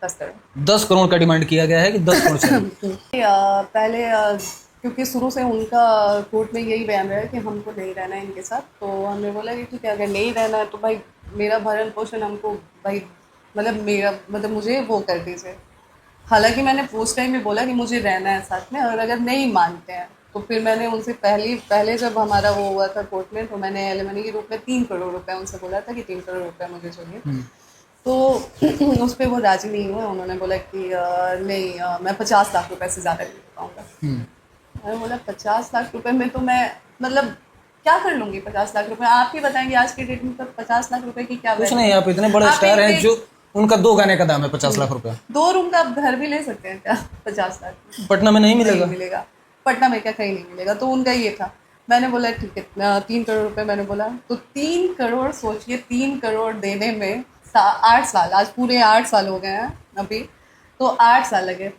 10 करोड़। 10 करोड़ का डिमांड किया गया है कि 10 करोड़ चाहिए। पहले क्योंकि शुरू से उनका कोर्ट में यही बयान रहा है कि हमको नहीं रहना है इनके साथ, तो हमने बोला कि ठीक है, अगर नहीं रहना है तो भाई मेरा भरण पोषण हमको भाई मतलब मेरा मतलब मुझे वो कर दीजिए। हालांकि मैंने पोस्ट टाइम में बोला कि मुझे रहना है साथ में, और अगर नहीं मानते हैं तो फिर मैंने उनसे पहले जब हमारा वो हुआ था कोर्ट में, तो मैंने एलिमनी के रूप में 3 करोड़ रुपए उनसे बोला था कि 3 करोड़ रुपए मुझे चाहिए। तो उस पर वो राजी नहीं हुए। उन्होंने बोला कि नहीं, मैं 50 लाख रुपए से ज़्यादा नहीं दे पाऊँगा। मैंने बोला 50 लाख रुपए में तो मैं मतलब क्या कर लूँगी 50 लाख रुपए? आप ही बताएंगे आज की डेट में तो 50 लाख रुपए की क्या कुछ वैल्यू नहीं, है? आप इतने बड़े आप स्टार एक हैं, एक जो उनका 2 गाने का दाम है 50 लाख रुपया। 2 रूम का आप घर भी ले सकते हैं क्या 50 लाख में? पटना में नहीं नहीं मिलेगा। मिलेगा। पटना में क्या कहीं नहीं मिलेगा। तो उनका ये था। मैंने बोला ठीक है, 3 करोड़ रुपए मैंने बोला, तो 3 करोड़ सोचिए, 3 करोड़ देने में 8 साल, आज पूरे 8 साल हो गए हैं अभी, तो 8 साल लगे।